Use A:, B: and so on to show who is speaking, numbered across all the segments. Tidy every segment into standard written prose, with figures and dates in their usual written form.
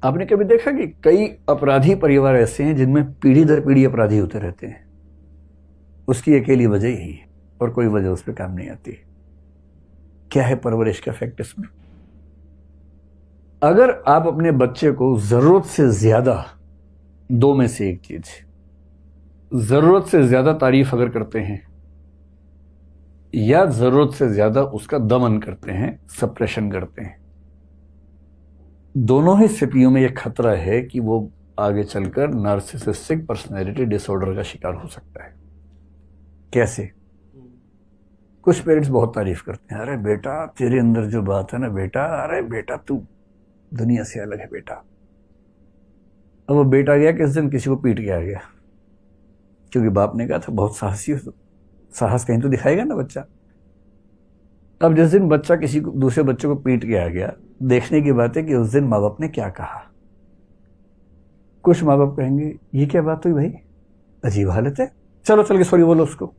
A: आपने कभी देखा कि कई अपराधी परिवार ऐसे हैं जिनमें पीढ़ी दर पीढ़ी अपराधी होते रहते हैं? उसकी अकेली वजह यही है और कोई वजह उस पर काम नहीं आती। क्या है परवरिश का इफेक्ट इसमें? अगर आप अपने बच्चे को जरूरत से ज्यादा, दो में से एक चीज, जरूरत से ज्यादा तारीफ अगर करते हैं या जरूरत से ज्यादा उसका दमन करते हैं, सप्रेशन करते हैं, दोनों ही स्थितियों में यह खतरा है कि वो आगे चलकर नार्सिसिस्टिक पर्सनैलिटी डिसऑर्डर का शिकार हो सकता है। कैसे? कुछ पेरेंट्स बहुत तारीफ करते हैं, अरे बेटा तेरे अंदर जो बात है ना बेटा, अरे बेटा तू दुनिया से अलग है बेटा। अब वो बेटा गया किस दिन किसी को पीट के आ गया, क्योंकि बाप ने कहा था बहुत साहसी हो, साहस कहीं तो दिखाएगा ना बच्चा। अब जिस दिन बच्चा किसी को दूसरे बच्चे को पीट के आ गया, देखने की बात है कि उस दिन माँ बाप ने क्या कहा। कुछ माँ बाप कहेंगे ये क्या बात हुई भाई, अजीब हालत है, चलो चल के सॉरी बोलो उसको।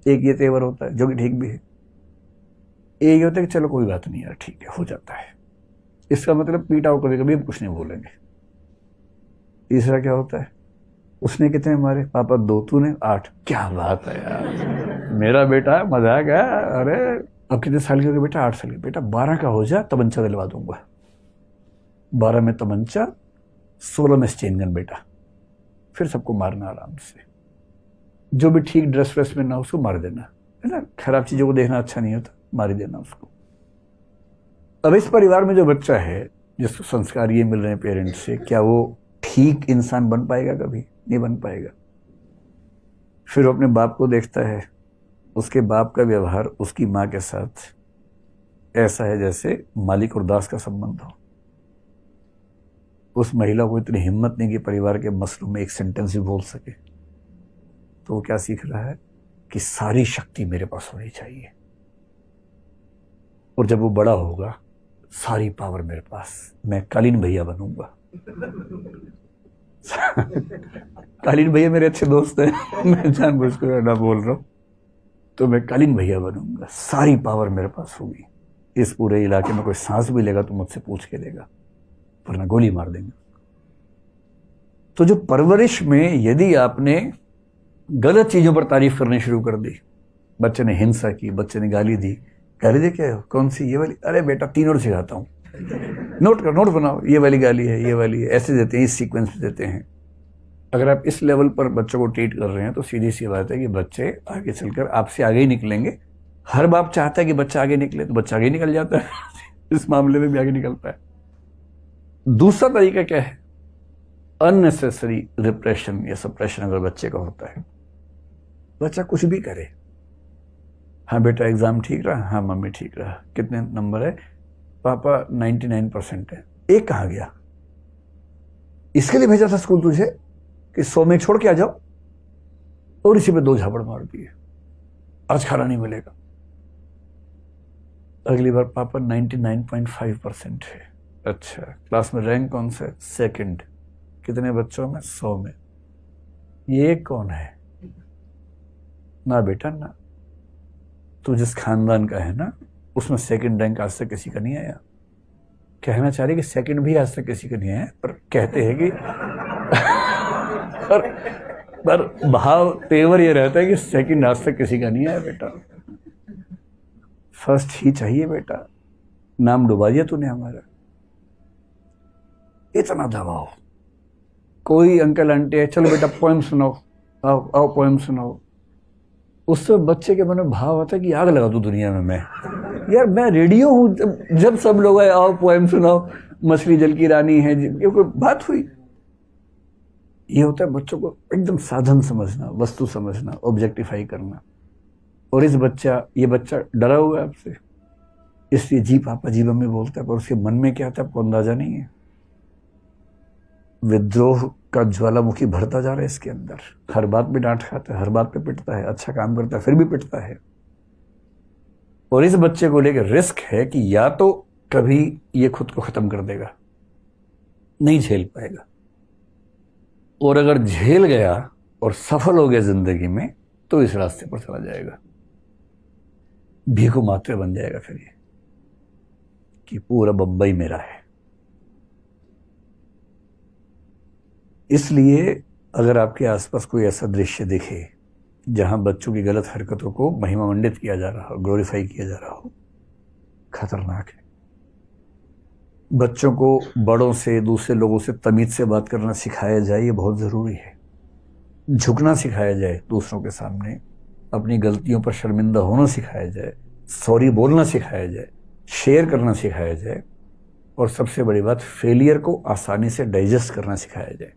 A: एक ये तेवर होता है जो कि ठीक भी है। एक ये होता है कि चलो कोई बात नहीं यार ठीक है, हो जाता है, इसका मतलब पीटा हो कभी कभी हम कुछ नहीं बोलेंगे। तीसरा क्या होता है, उसने कितने मारे, पापा 2, तूने 8, क्या बात है यार मेरा बेटा है, मजाक है। अरे अब कितने साल के हो गए बेटा, 8 साल के, बेटा 12 का हो जा तमंचा दिलवा दूंगा। 12 में तमंचा, 16 में चेन गन बेटा, फिर सबको मारना आराम से। जो भी ठीक ड्रेस व्रेस में ना उसको मार देना, है ना, खराब चीजों को देखना अच्छा नहीं होता, मार ही देना उसको। अब इस परिवार में जो बच्चा है जिसको संस्कार ये मिल रहे हैं पेरेंट्स से, क्या वो ठीक इंसान बन पाएगा? कभी नहीं बन पाएगा। फिर वो अपने बाप को देखता है, उसके बाप का व्यवहार उसकी माँ के साथ ऐसा है जैसे मालिक और दास का संबंध हो। उस महिला को इतनी हिम्मत नहीं कि परिवार के मसलों में एक सेंटेंस भी बोल सके। तो वो क्या सीख रहा है कि सारी शक्ति मेरे पास होनी चाहिए, और जब वो बड़ा होगा सारी पावर मेरे पास, मैं कालीन भैया बनूंगा। कालीन भैया मेरे अच्छे दोस्त हैं, मैं जानबूझकर ना बोल रहा हूं। तो मैं कालीन भैया बनूंगा, सारी पावर मेरे पास होगी, इस पूरे इलाके में कोई सांस भी लेगा तो मुझसे पूछ के लेगा, वरना गोली मार देंगे। तो जो परवरिश में यदि आपने गलत चीजों पर तारीफ करनी शुरू कर दी, बच्चे ने हिंसा की, बच्चे ने गाली दी, गाली दे क्या है, कौन सी, ये वाली, अरे बेटा 3 और सिखाता हूँ, नोट कर, नोट बनाओ, ये वाली गाली है, ये वाली है, ऐसे देते हैं, इस सीक्वेंस में देते हैं। अगर आप इस लेवल पर बच्चों को ट्रीट कर रहे हैं तो सीधी सी बात है कि बच्चे आगे चलकर आपसे आगे ही निकलेंगे। हर बाप चाहता है कि बच्चा आगे निकले, तो बच्चा आगे निकल जाता है। इस मामले में भी आगे निकलता है। दूसरा तरीका क्या है, अननेसेसरी रिप्रेशन या सप्रेशन अगर बच्चे का होता है, बच्चा कुछ भी करे, हाँ बेटा एग्जाम ठीक रहा, हाँ मम्मी ठीक रहा, कितने नंबर है पापा, 99% है, एक कहाँ गया, इसके लिए भेजा था स्कूल तुझे कि 100 में छोड़ के आ जाओ, और इसी पे 2 झापड़ मार दिए, आज खाना नहीं मिलेगा। अगली बार पापा 99.5% है, अच्छा क्लास में रैंक कौन सा है, 2nd, कितने बच्चों में, 100 में, ये कौन है, ना बेटा ना, तू जिस खानदान का है ना उसमें 2nd रैंक आज तक किसी का नहीं आया। कहना चाह रही कि 2nd भी आज तक किसी का नहीं आया, पर कहते हैं कि पर भाव तेवर ये रहता है कि 2nd आज तक किसी का नहीं आया बेटा, 1st ही चाहिए बेटा, नाम डुबा दिया तूने हमारा। इतना दबाव, कोई अंकल आंटी है, चलो बेटा पोएम सुनाओ, आओ आओ पोएम सुनाओ, उससे बच्चे के मन में भाव आता है कि आग लगा दूं दुनिया में मैं, यार मैं रेडियो हूं, जब सब लोग आए आओ पोएम सुनाओ, मछली जल की रानी है, ये कोई बात हुई। ये होता है बच्चों को एकदम साधन समझना, वस्तु समझना, ऑब्जेक्टिफाई करना। और ये बच्चा डरा हुआ है आपसे, इसलिए जी पापा जी मम्मी बोलता है, पर उसके मन में क्या था आपको अंदाजा नहीं है। विद्रोह का ज्वालामुखी भरता जा रहा है इसके अंदर, हर बात पे डांट खाता है, हर बात पे पिटता है, अच्छा काम करता है फिर भी पिटता है। और इस बच्चे को लेकर रिस्क है कि या तो कभी ये खुद को खत्म कर देगा, नहीं झेल पाएगा, और अगर झेल गया और सफल हो गया जिंदगी में तो इस रास्ते पर चला जाएगा, भीखू मात्र बन जाएगा फिर ये कि पूरा बम्बई मेरा है। इसलिए अगर आपके आसपास कोई ऐसा दृश्य दिखे जहां बच्चों की गलत हरकतों को महिमामंडित किया जा रहा हो, ग्लोरीफाई किया जा रहा हो, खतरनाक है। बच्चों को बड़ों से, दूसरे लोगों से तमीज से बात करना सिखाया जाए, ये बहुत ज़रूरी है। झुकना सिखाया जाए दूसरों के सामने, अपनी गलतियों पर शर्मिंदा होना सिखाया जाए, सॉरी बोलना सिखाया जाए, शेयर करना सिखाया जाए, और सबसे बड़ी बात फेलियर को आसानी से डाइजेस्ट करना सिखाया जाए।